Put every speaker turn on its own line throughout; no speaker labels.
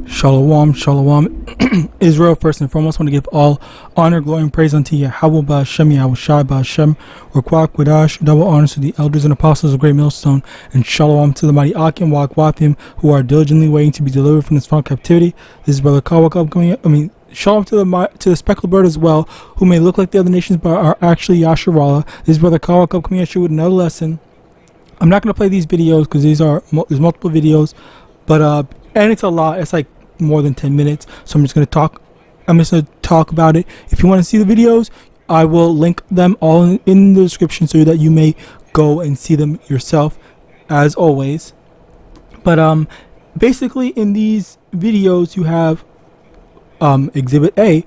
Shalom, shalom. Israel, first and foremost, want to give all honor, glory, and praise unto YAHAWAH, Hashem, Yahawashi, Hashem, Rakwak, Wadash, double honors to the elders and apostles of Great Millstone, and shalom to the mighty Akim, YAHAWAH, who are diligently waiting to be delivered from this foul captivity. This is Brother Kawakab coming in. Shalom to the speckled bird as well, who may look like the other nations but are actually Yasharallah. This is Brother Kawakab coming at you with another lesson. I'm not going to play these videos because there's multiple videos, but and it's a lot. It's like more than 10 minutes, so I'm just going to talk about it. If you want to see the videos, I will link them all in the description so that you may go and see them yourself, as always. But basically in these videos you have Exhibit A.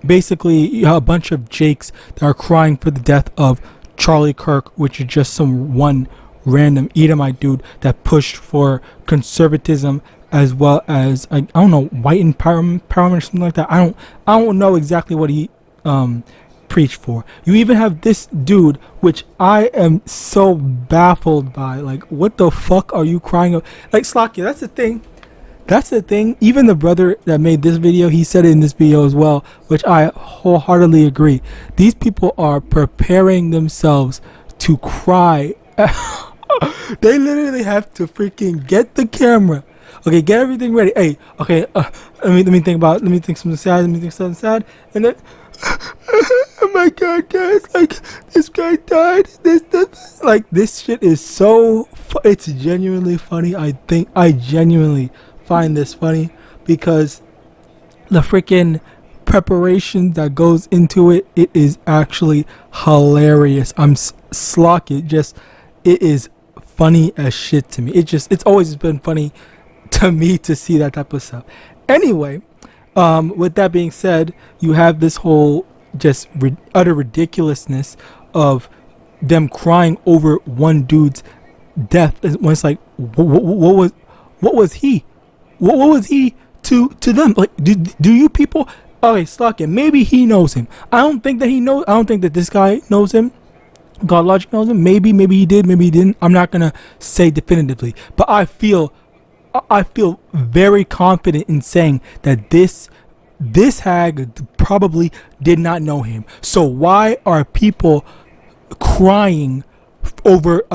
Basically you have a bunch of Jakes that are crying for the death of Charlie Kirk, which is just some one random Edomite dude that pushed for conservatism, as well as I don't know, white empowerment or something like that. I don't know exactly what he preached for. You even have this dude, which I am so baffled by. Like, what the fuck are you crying of? Like, Slakia, that's the thing. Even the brother that made this video, he said it in this video as well, which I wholeheartedly agree. These people are preparing themselves to cry. They literally have to freaking get the camera. Okay, get everything ready. Hey, okay, let me think something sad, and then oh my god, guys, like, this guy died, like, this shit is so it's genuinely funny. I genuinely find this funny because the freaking preparation that goes into it is actually hilarious. I'm slock it, it is funny as shit to me. It's always been funny to me to see that type of stuff. Anyway, with that being said, you have this whole just utter ridiculousness of them crying over one dude's death. When it's like, what was he to them? Like, do you people? Okay, Slakia, maybe he knows him. I don't think that this guy knows him. God Logic knows him. Maybe he did, maybe he didn't. I'm not gonna say definitively, but I feel very confident in saying that this hag probably did not know him. So why are people crying over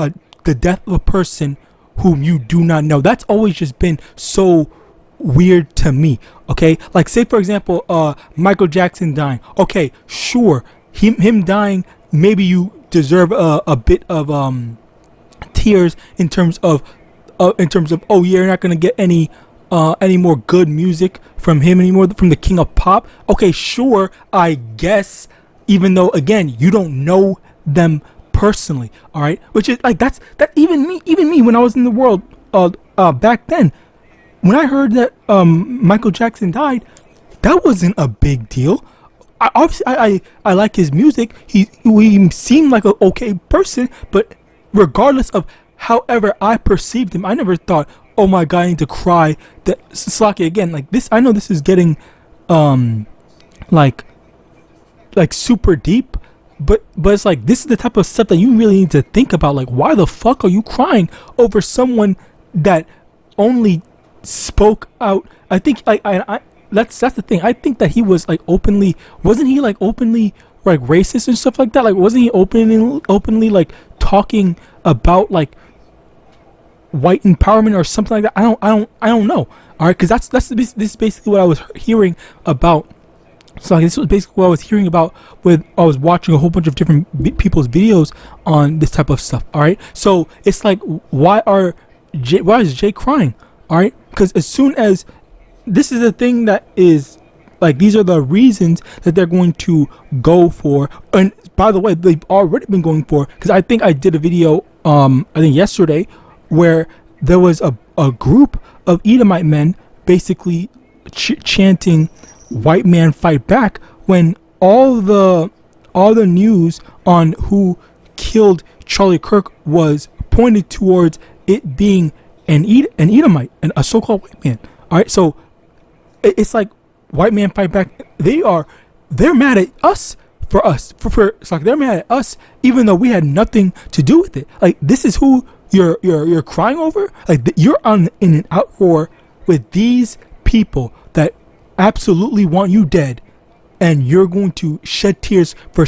the death of a person whom you do not know? That's always just been so weird to me. Okay, like, say for example, Michael Jackson dying. Okay, sure, him dying, maybe you deserve a bit of tears in terms of oh, you're not gonna get any more good music from him anymore, from the king of pop. Okay, sure, I guess, even though again you don't know them personally. All right, which is like that even me when I was in the world back then, when I heard that Michael Jackson died, that wasn't a big deal. I like his music. He seemed like an okay person, but regardless of however I perceived him, I never thought, oh my god, I need to cry. That Slaki again, like this. I know this is getting like super deep, but it's like, this is the type of stuff that you really need to think about. Like, why the fuck are you crying over someone that only spoke out? I think that's the thing. I think that he was like wasn't he openly like racist and stuff like that? Like, wasn't he openly like talking about like white empowerment or something like that? I don't know. All right, because this is basically what I was hearing about. So like, this was basically what I was hearing about when I was watching a whole bunch of different people's videos on this type of stuff. All right, so it's like, why is Jay crying? All right, because as soon as this is the thing that is like, these are the reasons that they're going to go for. And by the way, they've already been going for, because I think I did a video I think yesterday where there was a group of Edomite men basically chanting white man fight back, when all the news on who killed Charlie Kirk was pointed towards it being an Edomite and a so-called white man. All right, so it's like, white man fight back. They're mad at us for it's like they're mad at us even though we had nothing to do with it. Like, this is who you're crying over? Like you're in an outroar with these people that absolutely want you dead, and you're going to shed tears for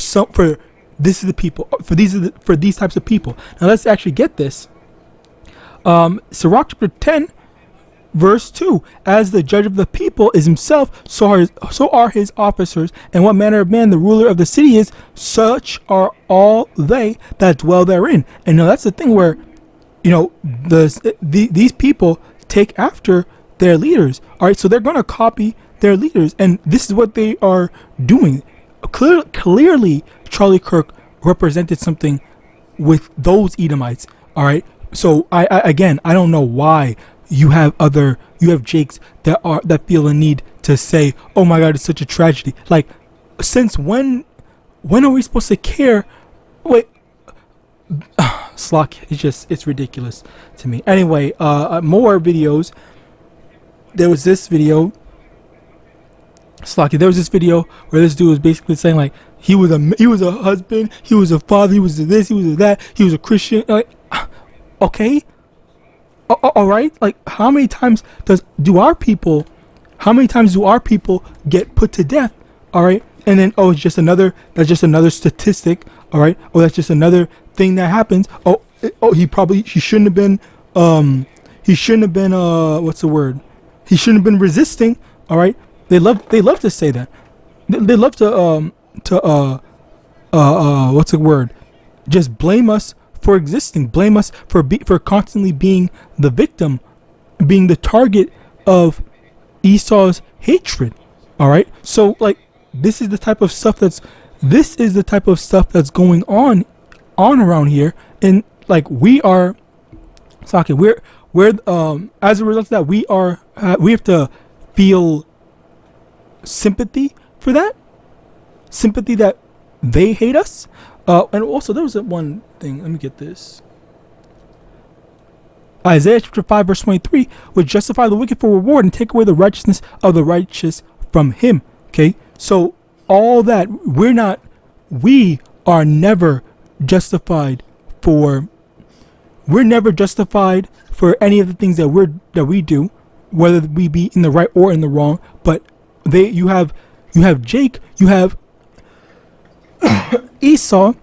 this is the people for these types of people. Now let's actually get this. Sirach chapter 10 verse 2, as the judge of the people is himself, so are his officers, and what manner of man the ruler of the city is, such are all they that dwell therein. And now that's the thing where, you know, these people take after their leaders. All right, so they're going to copy their leaders, and this is what they are doing. Clearly, Charlie Kirk represented something with those Edomites. All right, so I don't know why you have Jakes that feel a need to say, oh my God, it's such a tragedy. Like, since when are we supposed to care? Wait, Slock, it's ridiculous to me. Anyway, more videos. There was this video, Slocky. There was this video where this dude was basically saying like he was a husband, he was a father, he was this, he was that, he was a Christian. Like, okay, all right. Like, how many times do our people get put to death? All right, and then that's just another statistic. All right, that's just another thing that happens. He shouldn't have been what's the word? He shouldn't have been resisting. All right, they love to say that. They love to what's the word? Just blame us for existing. Blame us for constantly being the victim, being the target of Esau's hatred. All right, so like this is the type of stuff that's going on around here, and like we are, we're as a result of that we have to feel sympathy for that, sympathy that they hate us. And also there was one thing, let me get this. Isaiah chapter 5 verse 23 would justify the wicked for reward and take away the righteousness of the righteous from him. Okay, so all that we are never justified for any of the things that we do, whether we be in the right or in the wrong. But you have Jake, you have Esau,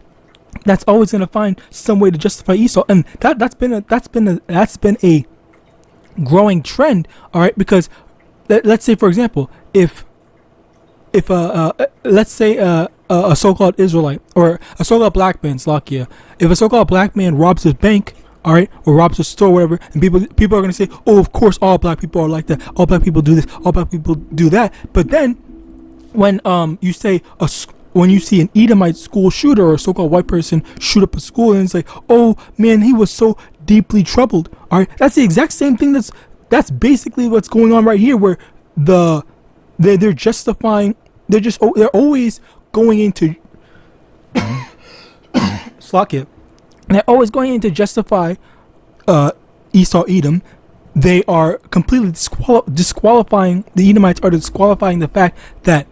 that's always going to find some way to justify Esau, and that's been a growing trend. All right, because let's say, for example, if let's say a so-called Israelite or a so-called black man, Slovakia, if a so-called black man robs a bank, all right, or robs a store, whatever, and people are going to say, oh, of course all black people are like that, all black people do this, all black people do that. But then when you see an Edomite school shooter or a so-called white person shoot up a school, and it's like, oh man, he was so deeply troubled. All right, that's the exact same thing. That's basically what's going on right here, where they're justifying. They're always going into Slovakia. They're always going in to justify Esau Edom. They are completely disqualifying, the Edomites are disqualifying the fact that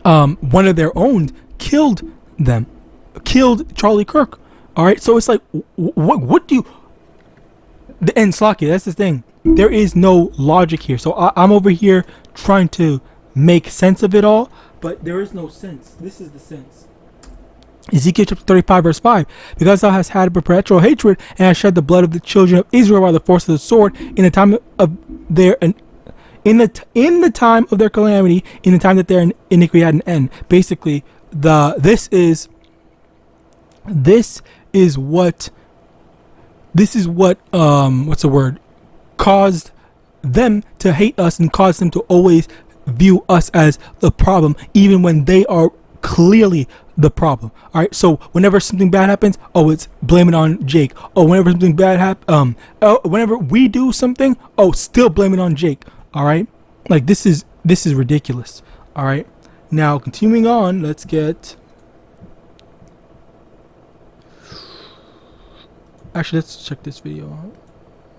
one of their own killed Charlie Kirk. All right, so it's like, what do you? And Slocky, that's the thing. There is no logic here. So I'm over here trying to make sense of it all, but there is no sense. This is the sense. Ezekiel chapter 35 verse 5, because thou hast had a perpetual hatred and hast shed the blood of the children of Israel by the force of the sword in the time of their in the time of their calamity, in the time that their iniquity had an end. Basically, this is what what's the word, caused them to hate us and caused them to always view us as the problem, even when they are clearly the problem. All right, so whenever something bad happens, it's blame it on Jake. Whenever something bad happens, whenever we do something, still blame it on Jake. All right, like this is ridiculous. All right, now continuing on, let's get. Actually, let's check this video out.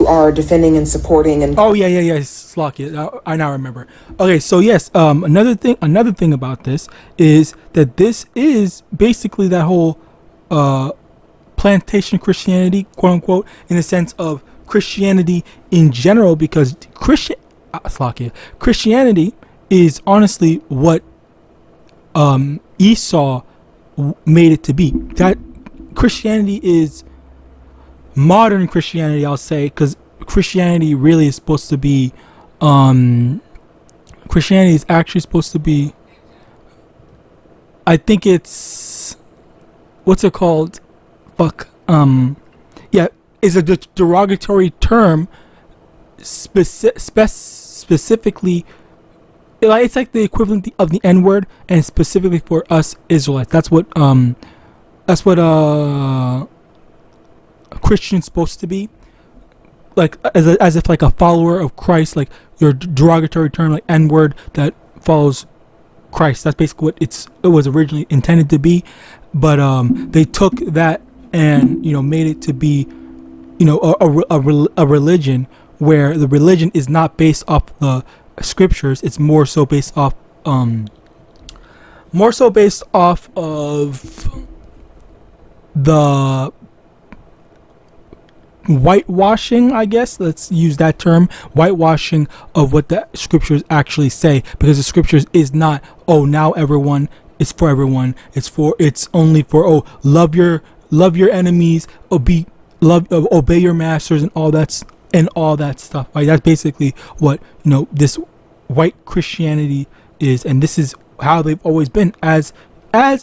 Are defending and supporting and
Slocky, I now remember. Okay, so yes, another thing about this is that this is basically that whole plantation Christianity, quote unquote, in the sense of Christianity in general, because Christianity is honestly what Esau made it to be. That Christianity is modern Christianity, I'll say, because Christianity really is supposed to be Christianity is actually supposed to be, I think it's, what's it called? Yeah, is a derogatory term specifically, it's like the equivalent of the N-word, and specifically for us Israelites. That's what a Christian's supposed to be, like as if like a follower of Christ, like your derogatory term, like N-word that follows Christ. That's basically what it was originally intended to be, but they took that and made it to be a religion where the religion is not based off the scriptures. It's more so based off of the whitewashing, I guess. Let's use that term, whitewashing of what the scriptures actually say, because the scriptures is not, oh, now everyone is for everyone. It's only for, oh, love your enemies, obey your masters, and all that stuff. Right? That's basically what this white Christianity is, and this is how they've always been, as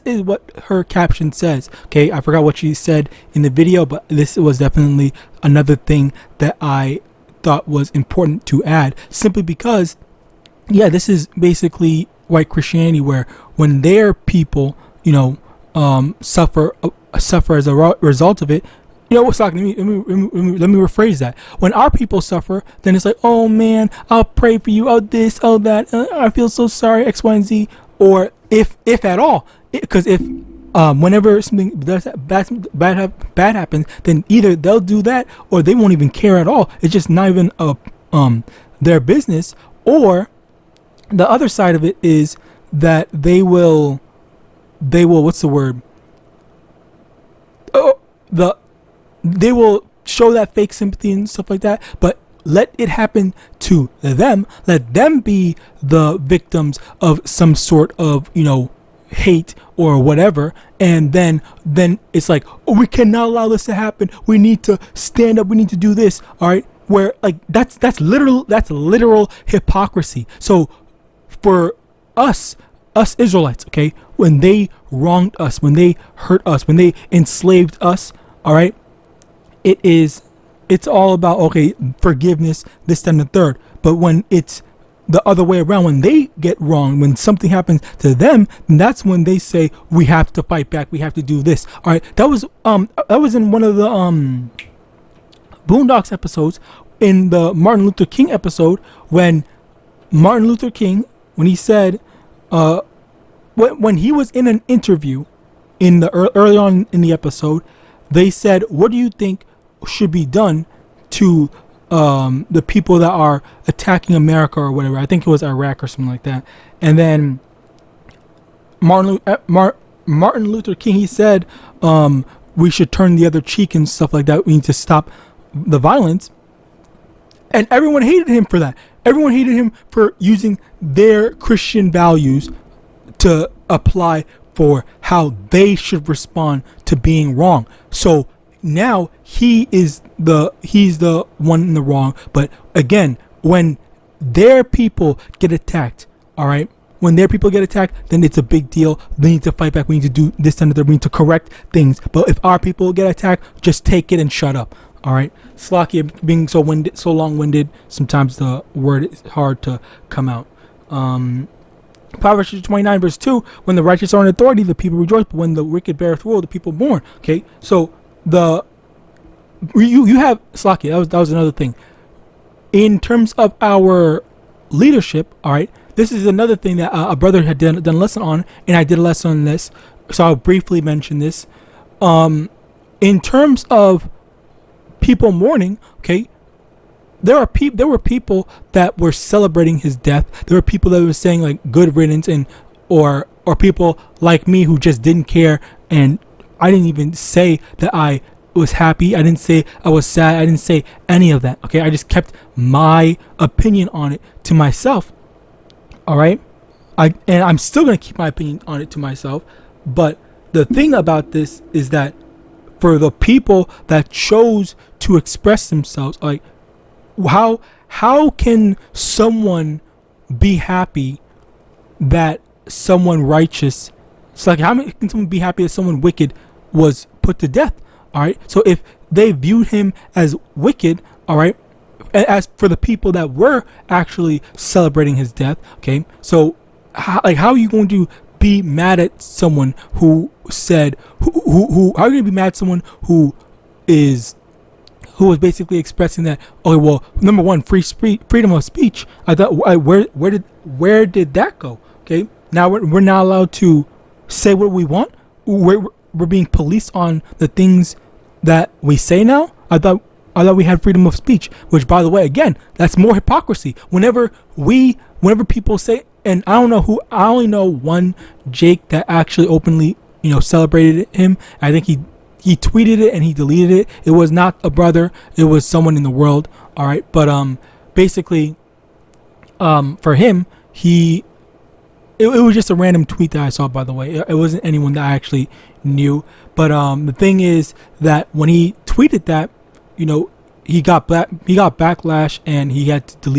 is what her caption says. Okay, I forgot what she said in the video, but this was definitely another thing that I thought was important to add, simply because, yeah, this is basically white Christianity, where when their people, suffer as a result of it. What's talking? Let me rephrase that. When our people suffer, then it's like, oh man, I'll pray for you. Oh this, oh that. I feel so sorry. X, Y, and Z. Or if at all, because if whenever something bad happens, then either they'll do that or they won't even care at all. It's just not even their business. Or the other side of it is that they will what's the word? They will show that fake sympathy and stuff like that, but let it happen to them. Let them be the victims of some sort of, hate or whatever. And then it's like, oh, we cannot allow this to happen. We need to stand up. We need to do this. All right. Where like that's literal hypocrisy. So for us Israelites, okay, when they wronged us, when they hurt us, when they enslaved us, all right, it's all about, okay, forgiveness, this, that, and the third. But when it's the other way around, when they get wrong, when something happens to them, that's when they say, we have to fight back, we have to do this. All right, that was in one of the Boondocks episodes, in the Martin Luther King episode, when Martin Luther King, when he said, when he was in an interview in the early on in the episode, they said, what do you think should be done to the people that are attacking America or whatever? I think it was Iraq or something like that. And then Martin Luther King, he said, we should turn the other cheek and stuff like that. We need to stop the violence. And everyone hated him for that. Everyone hated him for using their Christian values to apply for how they should respond to being wrong. So now he's the one in the wrong. But again, when their people get attacked, all right, when their people get attacked, then it's a big deal. They need to fight back. We need to do this and that. We need to correct things. But if our people get attacked, just take it and shut up. All right. Slacky, being so long-winded, sometimes the word is hard to come out. Proverbs 29 verse 2, when the righteous are in authority, the people rejoice, but when the wicked beareth rule, the people mourn. Okay, so you have Slacky, that was another thing. In terms of our leadership, all right, this is another thing that a brother had done a lesson on, and I did a lesson on this, so I'll briefly mention this. In terms of people mourning, okay, there were people that were celebrating his death. There were people that were saying like good riddance, and or people like me who just didn't care and I didn't even say that I was happy. I didn't say I was sad. I didn't say any of that. Okay, I just kept my opinion on it to myself. All right, and I'm still gonna keep my opinion on it to myself. But the thing about this is that for the people that chose to express themselves, like how can someone be happy that someone righteous? It's like, how can someone be happy that someone wicked was put to death? All right. So if they viewed him as wicked, all right, as for the people that were actually celebrating his death, okay, so how are you going to be mad at someone who said who how are you going to be mad at someone who was basically expressing that, okay, well, number one, freedom of speech. I thought, where did that go? Okay, now we're not allowed to say what we want. We're being policed on the things that we say now. I thought we had freedom of speech, which, by the way, again, that's more hypocrisy. Whenever people say, and I only know one Jake that actually openly, celebrated him. I think he tweeted it and he deleted it. It was not a brother. It was someone in the world. All right. But basically, for him, it was just a random tweet that I saw, by the way. It wasn't anyone that I actually knew. But the thing is that when he tweeted that, he got backlash and he had to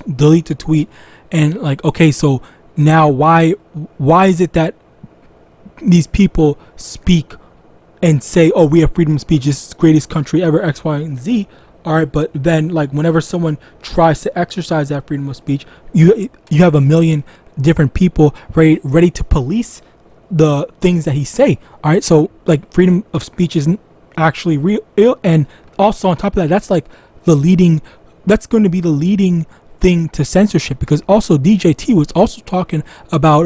delete the tweet. And like, okay, so now why is it that these people speak and say, oh, we have freedom of speech, this is the greatest country ever, X, Y, and Z. All right, but then, like, whenever someone tries to exercise that freedom of speech, you have a million different people ready to police the things that he say. All right, so like, freedom of speech isn't actually real, and also on top of that, that's going to be the leading thing to censorship, because also DJT was also talking about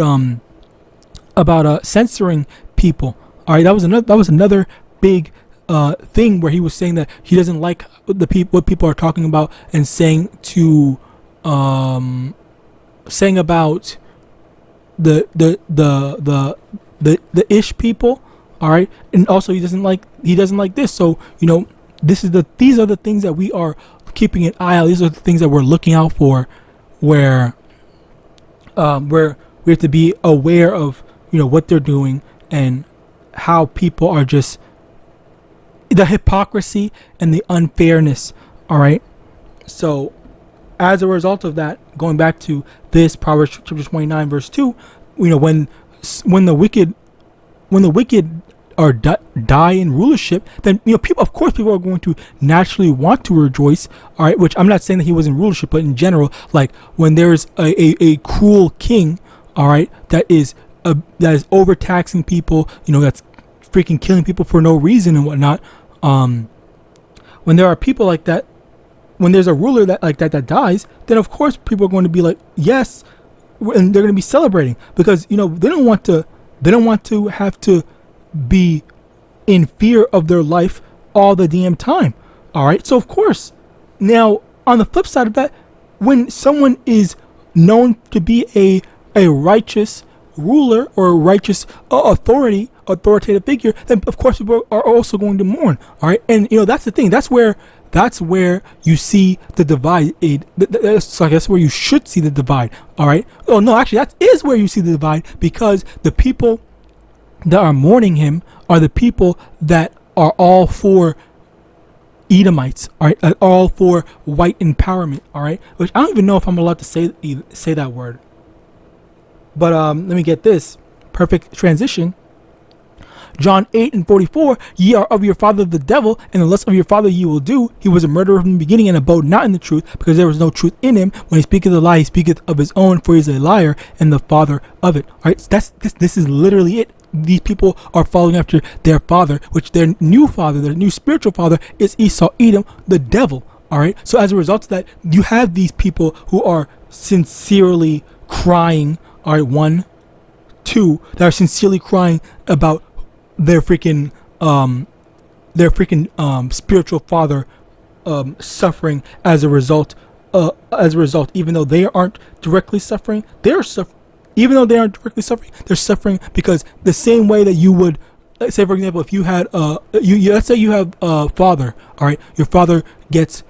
censoring people. All right, that was another big thing where he was saying that he doesn't like what people are talking about and saying about the ish people. All right, and also he doesn't like this. So these are the things that we are keeping an eye out. These are the things that we're looking out for, where we have to be aware of what they're doing and how people are just, the hypocrisy and the unfairness. All right, so as a result of that, going back to this Proverbs chapter 29 verse 2, when the wicked die in rulership, then people are going to naturally want to rejoice. All right, which I'm not saying that he was in rulership, but in general, like, when there's a cruel king, all right, that is overtaxing people, that's freaking killing people for no reason and whatnot. When there are people like that, when there's a ruler that dies, then of course people are going to be like, yes, and they're going to be celebrating, because they don't want to have to be in fear of their life all the damn time. All right, so of course, now on the flip side of that, when someone is known to be a righteous ruler or a righteous authoritative figure, then of course people are also going to mourn. All right, and that's the thing. That's where you see the divide. That's where you should see the divide. All right. Oh no, actually, that is where you see the divide, because the people that are mourning him are the people that are all for Edomites, all right, all for white empowerment, all right, which I don't even know if I'm allowed to say that word. But let me get this perfect transition. John 8:44, ye are of your father the devil, and the lust of your father ye will do. He was a murderer from the beginning, and abode not in the truth, because there was no truth in him. When he speaketh a lie, he speaketh of his own, for he is a liar and the father of it. All right, this is literally it. These people are following after their father, which their new spiritual father is Esau, Edom, the devil. All right, so as a result of that, you have these people who are sincerely crying. All right, 1, 2, that are sincerely crying about their freaking spiritual father suffering as a result, even though they aren't directly suffering, they're suffering. Even though they aren't directly suffering, they're suffering because the same way that you would let's say for example, if you had let's say you have a father, all right, your father gets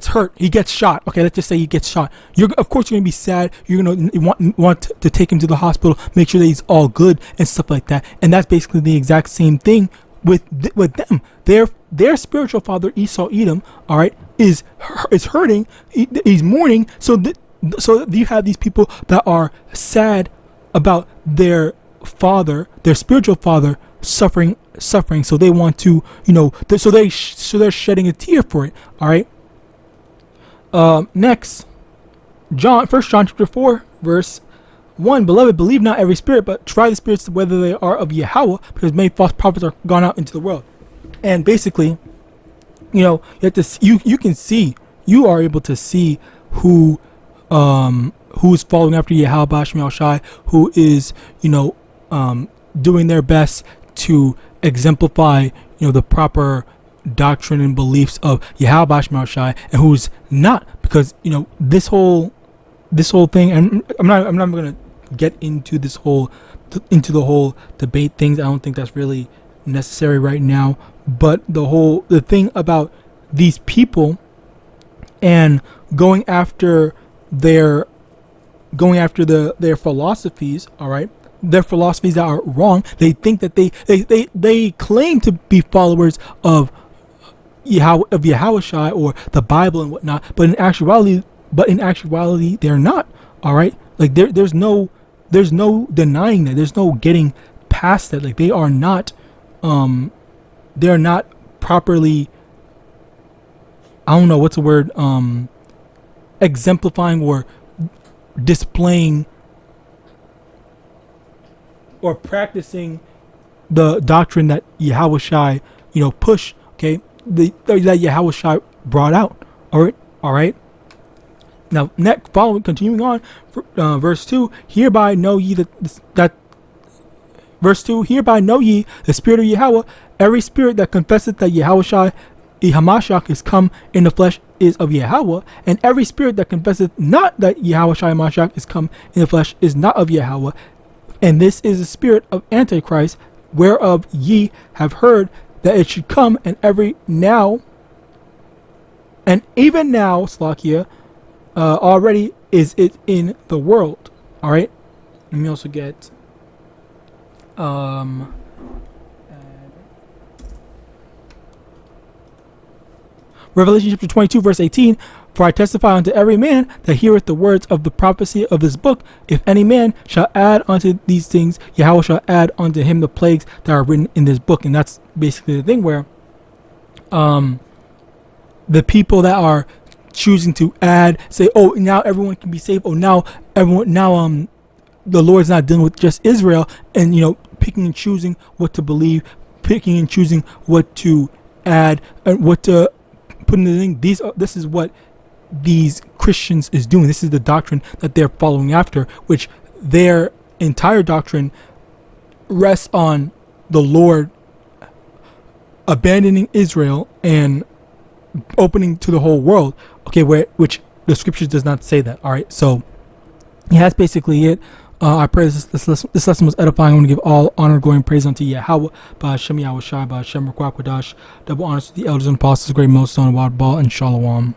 hurt, he gets shot. Okay, let's just say he gets shot. Of course you're gonna be sad. You're gonna want to take him to the hospital, make sure that he's all good and stuff like that. And that's basically the exact same thing with them. Their spiritual father Esau Edom, all right, is hurting. He's mourning. So you have these people that are sad about their father, their spiritual father, suffering. So they want to, so they're shedding a tear for it. All right. Next, 1 John chapter 4, verse 1. Beloved, believe not every spirit, but try the spirits whether they are of Yahweh, because many false prophets are gone out into the world. And basically, you have to you are able to see who's following after YAHAWAH, who is doing their best to exemplify the proper doctrine and beliefs of YAHAWAH, and who's not, because this whole thing, and I'm not gonna get into the whole debate things. I don't think that's really necessary right now. But the thing about these people and going after their philosophies, all right, their philosophies that are wrong. They think that they claim to be followers of Yahawashi or the Bible and whatnot, but in actuality they're not. All right, like there's no denying that. There's no getting past that. Like they're not properly, I don't know what's the word, exemplifying or displaying or practicing the doctrine that Yahawashi push. Okay, that Yahawashi brought out. All right. Now, continuing on, verse 2. Hereby know ye verse 2. Hereby know ye the Spirit of Yahweh. Every spirit that confesseth that Yahawashi HaMashiach is come in the flesh is of Yahweh, and every spirit that confesseth not that Yahawashi HaMashiach is come in the flesh is not of Yahweh. And this is the spirit of Antichrist, whereof ye have heard that it should come, and even now, Slakia, already is it in the world. All right. Let me also get Revelation chapter 22 verse 18. For I testify unto every man that heareth the words of the prophecy of this book, if any man shall add unto these things, Yahweh shall add unto him the plagues that are written in this book. And that's basically the thing where the people that are choosing to add, say, oh, now everyone can be saved. Oh, now the Lord's not dealing with just Israel, and picking and choosing what to believe, picking and choosing what to add and what to put in the thing. This is what these Christians is doing. This is the doctrine that they're following after, which their entire doctrine rests on the Lord abandoning Israel and opening to the whole world. Okay, which the scriptures does not say that. All right, so yeah, that's basically it. I pray this lesson was edifying. I want to give all honor, glory, and praise unto Yahweh, by Hashem Yahawashi, by Hashem Rakwakadash. Double honors to the elders and apostles, great millstone, wild ball, and shalom.